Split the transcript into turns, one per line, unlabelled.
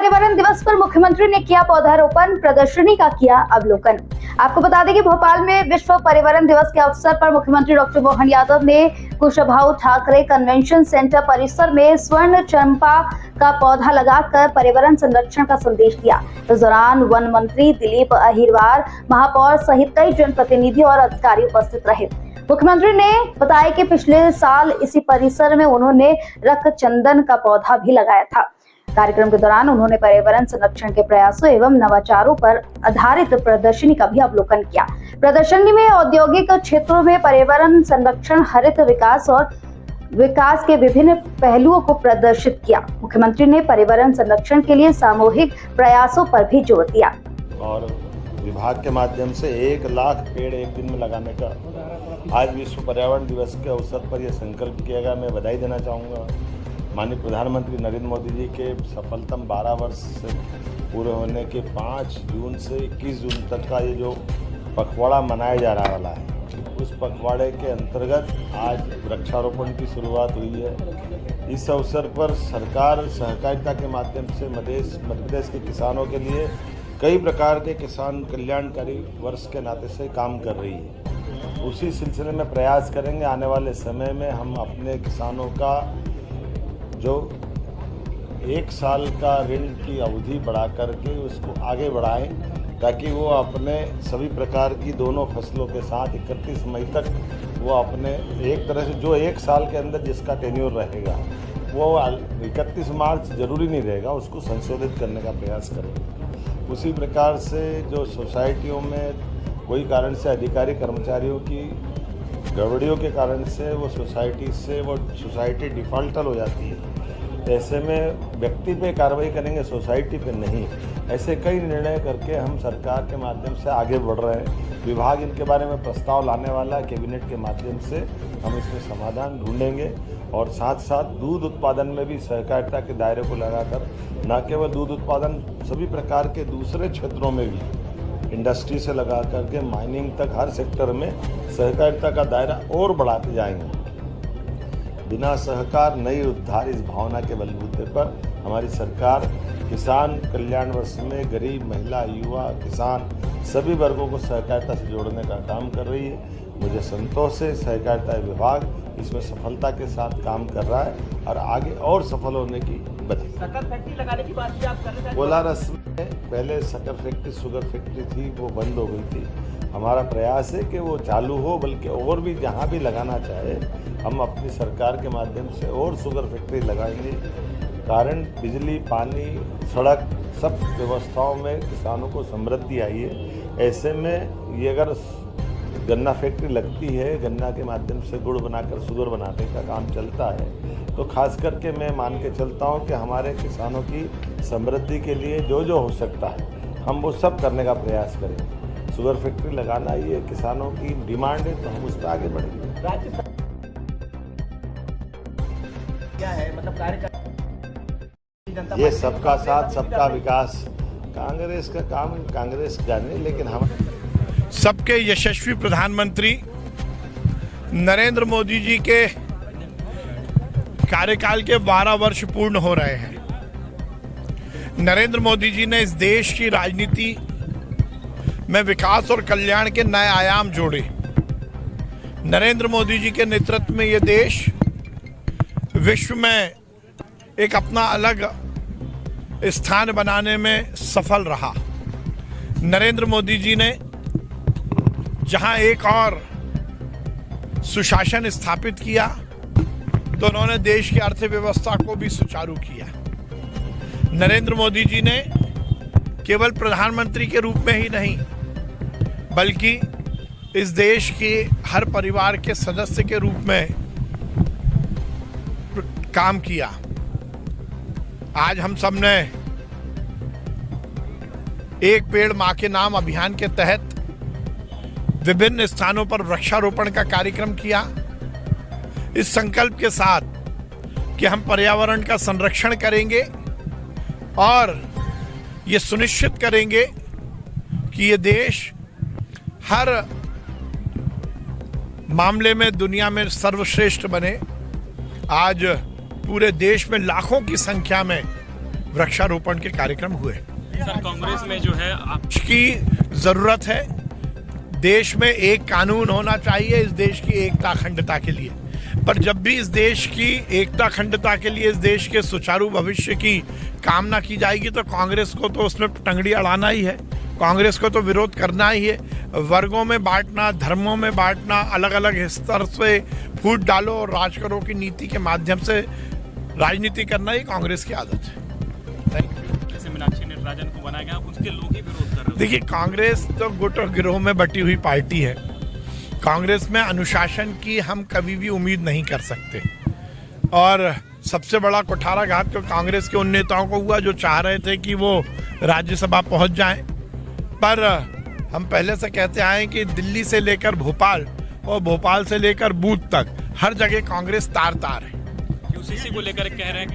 पर्यावरण दिवस पर मुख्यमंत्री ने किया पौधारोपण, प्रदर्शनी का किया अवलोकन। आपको बता दें कि भोपाल में विश्व पर्यावरण दिवस के अवसर पर मुख्यमंत्री डॉक्टर मोहन यादव ने कुशाभाऊ ठाकरे कन्वेंशन सेंटर परिसर में स्वर्ण चंपा का पौधा लगाकर पर्यावरण संरक्षण का संदेश दिया। इस दौरान वन मंत्री दिलीप अहिरवार, महापौर सहित कई जनप्रतिनिधि और अधिकारी उपस्थित रहे। मुख्यमंत्री ने बताया कि पिछले साल इसी परिसर में उन्होंने रक्त चंदन का पौधा भी लगाया था। कार्यक्रम के दौरान उन्होंने पर्यावरण संरक्षण के प्रयासों एवं नवाचारों पर आधारित प्रदर्शनी का भी अवलोकन किया। प्रदर्शनी में औद्योगिक क्षेत्रों में पर्यावरण संरक्षण, हरित विकास और विकास के विभिन्न पहलुओं को प्रदर्शित किया। मुख्यमंत्री ने पर्यावरण संरक्षण के लिए सामूहिक प्रयासों पर भी जोर दिया
और विभाग के माध्यम से 1 लाख पेड़ एक दिन में लगाने का आज विश्व पर्यावरण दिवस के अवसर पर यह संकल्प किया गया। मैं बधाई देना चाहूँगा माननीय प्रधानमंत्री नरेंद्र मोदी जी के सफलतम 12 वर्ष से पूरे होने के 5 जून से 21 जून तक का ये जो पखवाड़ा मनाया जा रहा वाला है, उस पखवाड़े के अंतर्गत आज वृक्षारोपण की शुरुआत हुई है। इस अवसर पर सरकार सहकारिता के माध्यम से मध्य प्रदेश के किसानों के लिए कई प्रकार के किसान कल्याणकारी वर्ष के नाते से काम कर रही है। उसी सिलसिले में प्रयास करेंगे आने वाले समय में हम अपने किसानों का जो 1 साल का ऋण की अवधि बढ़ा करके उसको आगे बढ़ाएं, ताकि वो अपने सभी प्रकार की दोनों फसलों के साथ 31 मई तक वो अपने एक तरह से जो 1 साल के अंदर जिसका टेन्योर रहेगा वो 31 मार्च जरूरी नहीं रहेगा, उसको संशोधित करने का प्रयास करेंगे। उसी प्रकार से जो सोसाइटियों में कोई कारण से अधिकारी कर्मचारियों की गड़बड़ियों के कारण से वो सोसाइटी डिफॉल्टर हो जाती है, ऐसे में व्यक्ति पे कार्रवाई करेंगे, सोसाइटी पे नहीं। ऐसे कई निर्णय करके हम सरकार के माध्यम से आगे बढ़ रहे हैं। विभाग इनके बारे में प्रस्ताव लाने वाला है, कैबिनेट के माध्यम से हम इसमें समाधान ढूंढेंगे और साथ साथ दूध उत्पादन में भी सहकारिता के दायरे को लगाकर न केवल दूध उत्पादन, सभी प्रकार के दूसरे क्षेत्रों में भी इंडस्ट्री से लगा करके माइनिंग तक हर सेक्टर में सहकारिता का दायरा और बढ़ाते जाएंगे। बिना सहकार नहीं उद्धार, इस भावना के बलबूते पर हमारी सरकार किसान कल्याण वर्ष में गरीब, महिला, युवा, किसान सभी वर्गों को सहकारिता से जोड़ने का काम कर रही है। मुझे संतोष है सहकारिता विभाग इसमें सफलता के साथ काम कर रहा है और आगे और सफल होने की बधाई।
शक्कर फैक्ट्री लगाने की बात भी आप कर रहे थे।
कोलारस में पहले शक्कर फैक्ट्री, शुगर फैक्ट्री थी, वो बंद हो गई थी। हमारा प्रयास है कि वो चालू हो, बल्कि और भी जहाँ भी लगाना चाहे हम अपनी सरकार के माध्यम से और शुगर फैक्ट्री लगाएंगे। कारण बिजली, पानी, सड़क सब व्यवस्थाओं में किसानों को समृद्धि आई है। ऐसे में ये अगर गन्ना फैक्ट्री लगती है, गन्ना के माध्यम से गुड़ बनाकर शुगर बनाने का काम चलता है, तो खास करके मैं मान के चलता हूँ कि हमारे किसानों की समृद्धि के लिए जो जो हो सकता है हम वो सब करने का प्रयास करेंगे। शुगर फैक्ट्री लगाना ये किसानों की डिमांड है, तो हम उस पर आगे बढ़ेंगे।
राज्य क्या है मतलब कार्य
ये सबका साथ सबका विकास कांग्रेस का काम, कांग्रेस जाने, लेकिन हम
सबके यशस्वी प्रधानमंत्री नरेंद्र मोदी जी के कार्यकाल के 12 वर्ष पूर्ण हो रहे हैं। नरेंद्र मोदी जी ने इस देश की राजनीति में विकास और कल्याण के नए आयाम जोड़े। नरेंद्र मोदी जी के नेतृत्व में ये देश विश्व में एक अपना अलग स्थान बनाने में सफल रहा। नरेंद्र मोदी जी ने जहां एक और सुशासन स्थापित किया, तो उन्होंने देश की अर्थव्यवस्था को भी सुचारू किया। नरेंद्र मोदी जी ने केवल प्रधानमंत्री के रूप में ही नहीं, बल्कि इस देश के हर परिवार के सदस्य के रूप में काम किया। आज हम सब ने एक पेड़ मां के नाम अभियान के तहत विभिन्न स्थानों पर वृक्षारोपण का कार्यक्रम किया, इस संकल्प के साथ कि हम पर्यावरण का संरक्षण करेंगे और ये सुनिश्चित करेंगे कि ये देश हर मामले में दुनिया में सर्वश्रेष्ठ बने। आज पूरे देश में लाखों की संख्या में वृक्षारोपण के कार्यक्रम हुए।
सर कांग्रेस में जो है आप
की जरूरत है, देश में एक कानून होना चाहिए इस देश की एकता अखंडता के लिए, पर जब भी इस देश की एकता अखंडता के लिए, इस देश के सुचारू भविष्य की कामना की जाएगी तो कांग्रेस को तो उसमें टंगड़ी अड़ाना ही है, कांग्रेस को तो विरोध करना ही है। वर्गों में बांटना, धर्मों में बांटना, अलग अलग स्तर से फूट डालो और राज करो की नीति के माध्यम से राजनीति करना ही कांग्रेस की आदत है।
जैसे मीनाक्षी नटराजन को बनाया गया, उसके लोग ही विरोध कर रहे
देखिए, कांग्रेस तो गुट और गिरोह में बटी हुई पार्टी है। कांग्रेस में अनुशासन की हम कभी भी उम्मीद नहीं कर सकते, और सबसे बड़ा कुठाराघात तो कांग्रेस के उन नेताओं को हुआ जो चाह रहे थे कि वो राज्यसभा पहुंच जाएं। पर हम पहले से कहते आए कि दिल्ली से लेकर भोपाल और भोपाल से लेकर बूथ तक हर जगह कांग्रेस तार तार है।
यूसीसी को लेकर कह रहे हैं